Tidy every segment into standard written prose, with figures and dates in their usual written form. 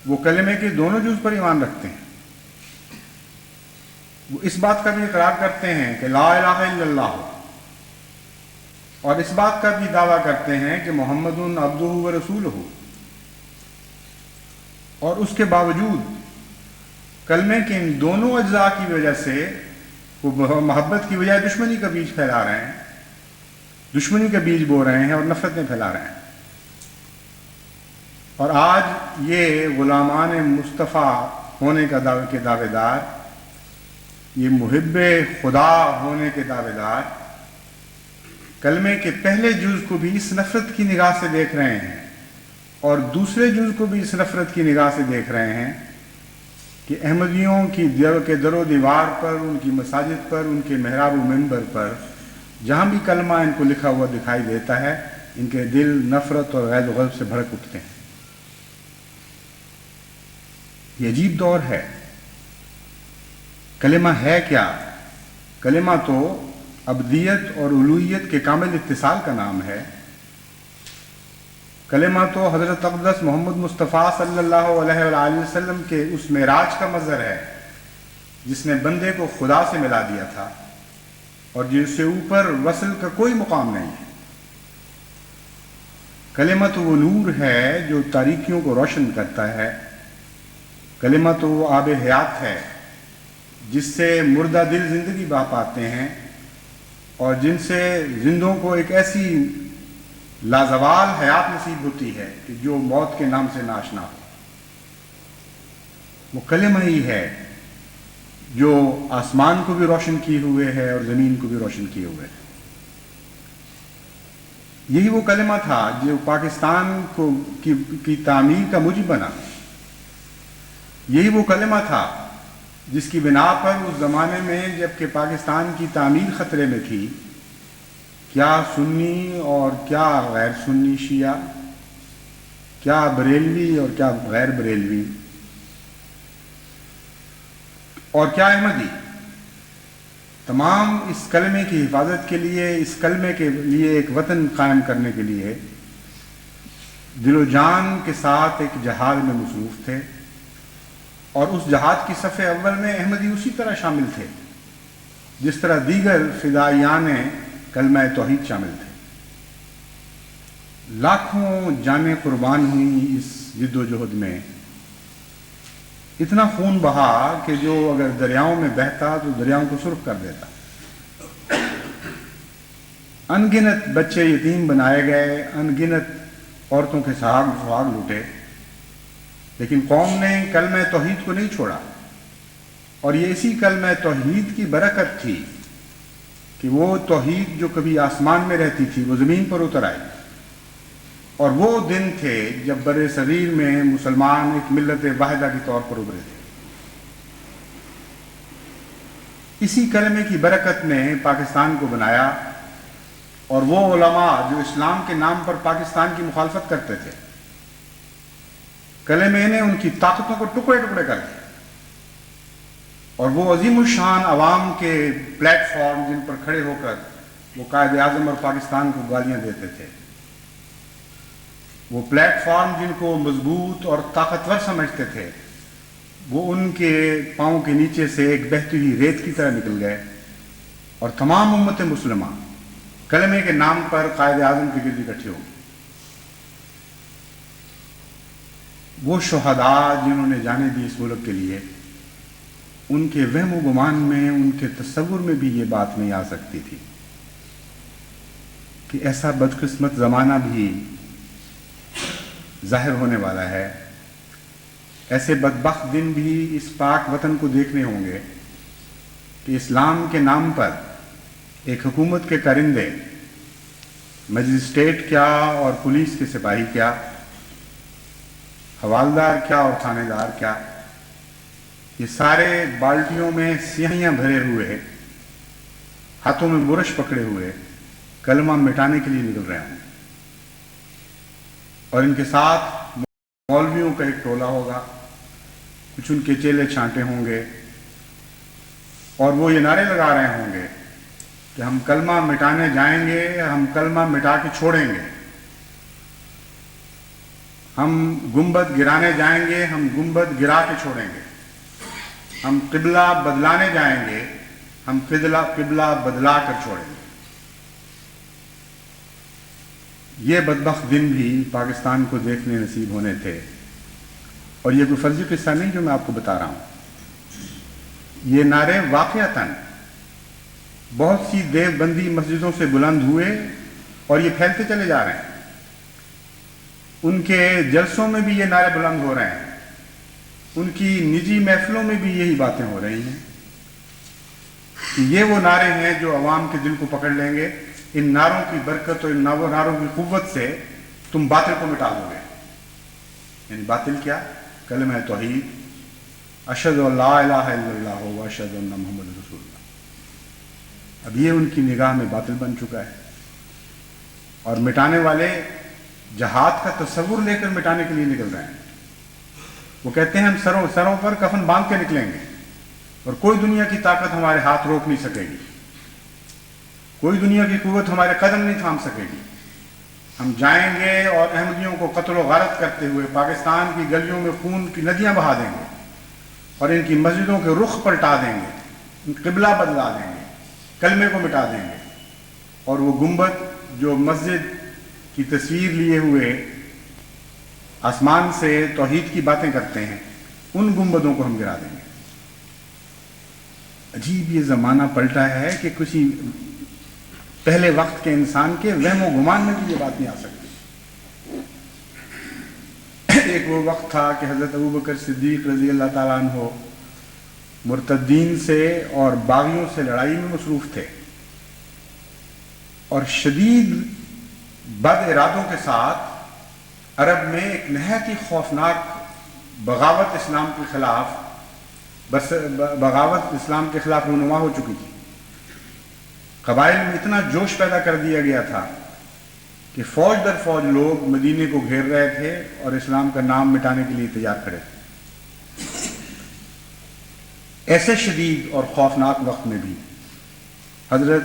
وہ کلمے کے دونوں جز پر ایمان رکھتے ہیں، وہ اس بات کا بھی اقرار کرتے ہیں کہ لا الہ الا اللہ ہو، اور اس بات کا بھی دعویٰ کرتے ہیں کہ محمد عبدہ و رسولہ ہو، اور اس کے باوجود کلمے کے ان دونوں اجزاء کی وجہ سے وہ محبت کی بجائے دشمنی کا بیج پھیلا رہے ہیں، دشمنی کا بیج بو رہے ہیں اور نفرتیں پھیلا رہے ہیں۔ اور آج یہ غلامان مصطفیٰ ہونے کا دعوے دار، یہ محب خدا ہونے کے دعوے دار، کلمے کے پہلے جز کو بھی اس نفرت کی نگاہ سے دیکھ رہے ہیں اور دوسرے جز کو بھی اس نفرت کی نگاہ سے دیکھ رہے ہیں کہ احمدیوں کی در و دیوار پر، ان کی مساجد پر، ان کے محراب و منبر پر جہاں بھی کلمہ ان کو لکھا ہوا دکھائی دیتا ہے، ان کے دل نفرت اور غیظ و غضب سے بھڑک اٹھتے ہیں۔ یہ عجیب دور ہے۔ کلمہ ہے کیا؟ کلمہ تو ابدیت اور الوہیت کے کامل اتصال کا نام ہے۔ کلمہ تو حضرت اقدس محمد مصطفیٰ صلی اللہ علیہ وآلہ وسلم کے اس معراج کا مظہر ہے جس نے بندے کو خدا سے ملا دیا تھا اور جس سے اوپر وصل کا کوئی مقام نہیں ہے۔ کلمہ تو وہ نور ہے جو تاریکیوں کو روشن کرتا ہے۔ کلمہ تو وہ آب حیات ہے جس سے مردہ دل زندگی پا پاتے ہیں اور جن سے زندوں کو ایک ایسی لازوال حیات نصیب ہوتی ہے کہ جو موت کے نام سے ناشنا ہو۔ وہ کلمہ ہی ہے جو آسمان کو بھی روشن کیے ہوئے ہے اور زمین کو بھی روشن کیے ہوئے ہے۔ یہی وہ کلمہ تھا جو پاکستان کی تعمیر کا موجب بنا۔ یہی وہ کلمہ تھا جس کی بنا پر اس زمانے میں جب کہ پاکستان کی تعمیر خطرے میں تھی، کیا سنی اور کیا غیر سنی شیعہ، کیا بریلوی اور کیا غیر بریلوی، اور کیا احمدی، تمام اس کلمے کی حفاظت کے لیے، اس کلمے کے لیے ایک وطن قائم کرنے کے لیے دل و جان کے ساتھ ایک جہاد میں مصروف تھے، اور اس جہاد کی صف اول میں احمدی اسی طرح شامل تھے جس طرح دیگر فدائیان کلمہ توحید شامل تھے۔ لاکھوں جانیں قربان ہوئیں اس جد و جہد میں، اتنا خون بہا کہ جو اگر دریاؤں میں بہتا تو دریاؤں کو سرخ کر دیتا۔ ان گنت بچے یتیم بنائے گئے، ان گنت عورتوں کے سہاگ لوٹے، لیکن قوم نے کلمہ توحید کو نہیں چھوڑا، اور یہ اسی کلمہ توحید کی برکت تھی کہ وہ توحید جو کبھی آسمان میں رہتی تھی وہ زمین پر اتر آئی، اور وہ دن تھے جب بر صغیر میں مسلمان ایک ملت واحدہ کے طور پر ابھرے تھے۔ اسی کلمے کی برکت نے پاکستان کو بنایا، اور وہ علماء جو اسلام کے نام پر پاکستان کی مخالفت کرتے تھے، کلمے نے ان کی طاقتوں کو ٹکڑے ٹکڑے کر دیا، اور وہ عظیم الشان عوام کے پلیٹ فارم جن پر کھڑے ہو کر وہ قائد اعظم اور پاکستان کو گالیاں دیتے تھے، وہ پلیٹ فارم جن کو مضبوط اور طاقتور سمجھتے تھے، وہ ان کے پاؤں کے نیچے سے ایک بہتی ہوئی ریت کی طرح نکل گئے، اور تمام امت مسلمہ کلمے کے نام پر قائد اعظم کے گرد اکٹھے ہو گئے۔ وہ شہداء جنہوں نے جانیں دی اس ملک کے لیے، ان کے وہم و گمان میں، ان کے تصور میں بھی یہ بات نہیں آ سکتی تھی کہ ایسا بدقسمت زمانہ بھی ظاہر ہونے والا ہے، ایسے بدبخت دن بھی اس پاک وطن کو دیکھنے ہوں گے کہ اسلام کے نام پر ایک حکومت کے کرندے، مجسٹریٹ کیا اور پولیس کے سپاہی کیا، حوالدار کیا اور تھانے دار کیا، یہ سارے بالٹیوں میں سیاہیاں بھرے ہوئے، ہاتھوں میں برش پکڑے ہوئے کلمہ مٹانے کے لیے نکل رہے ہیں، اور ان کے ساتھ مولویوں کا ایک ٹولہ ہوگا، کچھ ان کے چیلے چھانٹے ہوں گے، اور وہ یہ نعرے لگا رہے ہوں گے کہ ہم کلمہ مٹانے جائیں گے، ہم کلمہ مٹا کے چھوڑیں گے، ہم گنبد گرانے جائیں گے، ہم گنبد گرا کے چھوڑیں گے، ہم قبلہ بدلانے جائیں گے، ہم قبلہ بدلا کر چھوڑیں گے۔ یہ بدبخت دن بھی پاکستان کو دیکھنے نصیب ہونے تھے، اور یہ کوئی فرضی قصہ نہیں جو میں آپ کو بتا رہا ہوں۔ یہ نعرے واقعتاً بہت سی دیوبندی مسجدوں سے بلند ہوئے اور یہ پھیلتے چلے جا رہے ہیں۔ ان کے جلسوں میں بھی یہ نعرے بلند ہو رہے ہیں، ان کی نجی محفلوں میں بھی یہی باتیں ہو رہی ہیں کہ یہ وہ نعرے ہیں جو عوام کے دل کو پکڑ لیں گے۔ ان نعروں کی برکت اور ان نعروں کی قوت سے تم باطل کو مٹا دو گے۔ یعنی باطل کیا؟ کلمہ توحید، اشہد ان لا الہ الا اللہ و اشہد ان محمد رسول اللہ۔ اب یہ ان کی نگاہ میں باطل بن چکا ہے، اور مٹانے والے جہاد کا تصور لے کر مٹانے کے لیے نکل رہے ہیں۔ وہ کہتے ہیں ہم سروں پر کفن باندھ کے نکلیں گے، اور کوئی دنیا کی طاقت ہمارے ہاتھ روک نہیں سکے گی، کوئی دنیا کی قوت ہمارے قدم نہیں تھام سکے گی۔ ہم جائیں گے اور احمدیوں کو قتل و غارت کرتے ہوئے پاکستان کی گلیوں میں خون کی ندیاں بہا دیں گے، اور ان کی مسجدوں کے رخ پلٹا دیں گے، قبلہ بدلا دیں گے، کلمے کو مٹا دیں گے، اور وہ گنبد جو مسجد کی تصویر لیے ہوئے آسمان سے توحید کی باتیں کرتے ہیں، ان گنبدوں کو ہم گرا دیں گے۔ عجیب یہ زمانہ پلٹا ہے کہ کسی پہلے وقت کے انسان کے وہم و گمان میں بھی یہ بات نہیں آ سکتی۔ ایک وہ وقت تھا کہ حضرت ابوبکر صدیق رضی اللہ تعالیٰ عنہ مرتدین سے اور باغیوں سے لڑائی میں مصروف تھے، اور شدید بد ارادوں کے ساتھ عرب میں ایک نہایت ہی خوفناک بغاوت اسلام کے خلاف رونما ہو چکی تھی۔ قبائل میں اتنا جوش پیدا کر دیا گیا تھا کہ فوج در فوج لوگ مدینے کو گھیر رہے تھے اور اسلام کا نام مٹانے کے لیے تیار کھڑے تھے۔ ایسے شدید اور خوفناک وقت میں بھی حضرت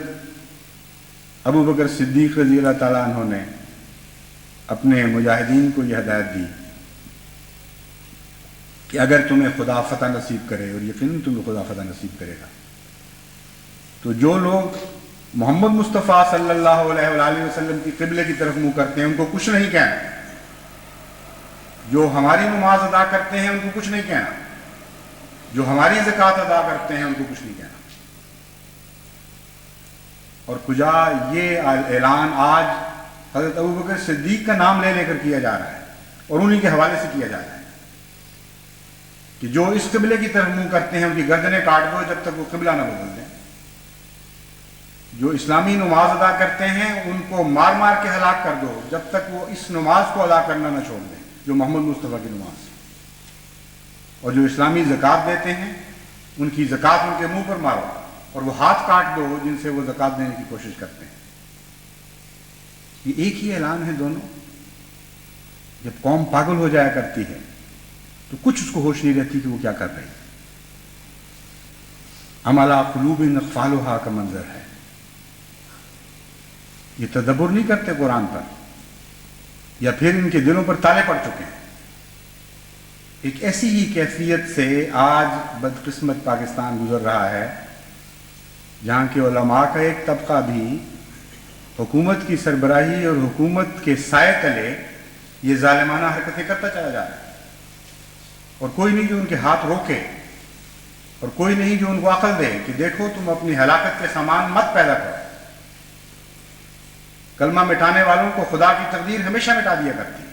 ابوبکر صدیق رضی اللہ تعالیٰ عنہ نے اپنے مجاہدین کو یہ ہدایت دی کہ اگر تمہیں خدا فتح نصیب کرے، اور یقیناً تمہیں خدا فتح نصیب کرے گا، تو جو لوگ محمد مصطفیٰ صلی اللہ علیہ وآلہ وسلم کی قبلے کی طرف منہ کرتے ہیں ان کو کچھ نہیں کہنا، جو ہماری نماز ادا کرتے ہیں ان کو کچھ نہیں کہنا، جو ہماری زکوٰۃ ادا کرتے ہیں ان کو کچھ نہیں کہنا۔ اور کجا یہ اعلان آج حضرت ابوبکر صدیق کا نام لے لے کر کیا جا رہا ہے، اور انہی کے حوالے سے کیا جا رہا ہے کہ جو اس قبلے کی طرف منہ کرتے ہیں ان کی گردنیں کاٹ دو جب تک وہ قبلہ نہ بدل دیں، جو اسلامی نماز ادا کرتے ہیں ان کو مار مار کے ہلاک کر دو جب تک وہ اس نماز کو ادا کرنا نہ چھوڑ دیں جو محمد مصطفیٰ کی نماز، اور جو اسلامی زکوٰۃ دیتے ہیں ان کی زکوٰۃ ان کے منہ پر مارو، اور وہ ہاتھ کاٹ دو جن سے وہ زکوٰۃ دینے کی کوشش کرتے ہیں۔ یہ ایک ہی اعلان ہے دونوں۔ جب قوم پاگل ہو جایا کرتی ہے تو کچھ اس کو ہوش نہیں رہتی کہ وہ کیا کر رہی ہے۔ عملا قلوب اقفالھا کا منظر ہے۔ یہ تدبر نہیں کرتے قرآن پر، یا پھر ان کے دلوں پر تالے پڑ چکے ہیں۔ ایک ایسی ہی کیفیت سے آج بدقسمت پاکستان گزر رہا ہے جہاں کے علماء کا ایک طبقہ بھی حکومت کی سربراہی اور حکومت کے سائے تلے یہ ظالمانہ حرکتیں کرتا چلا جا رہا ہے، اور کوئی نہیں جو ان کے ہاتھ روکے، اور کوئی نہیں جو ان کو عقل دے کہ دیکھو تم اپنی ہلاکت کے سامان مت پیدا کرو۔ کلمہ مٹانے والوں کو خدا کی تقدیر ہمیشہ مٹا دیا کرتی ہے،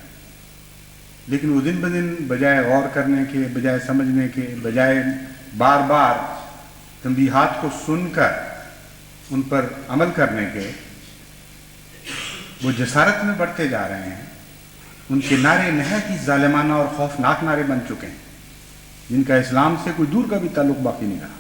لیکن وہ دن بدن بجائے غور کرنے کے، بجائے سمجھنے کے، بجائے بار بار تنبیہات کو سن کر ان پر عمل کرنے کے، وہ جسارت میں بڑھتے جا رہے ہیں۔ ان کے نعرے نہایت ہی ظالمانہ اور خوفناک نعرے بن چکے ہیں جن کا اسلام سے کوئی دور کا بھی تعلق باقی نہیں رہا۔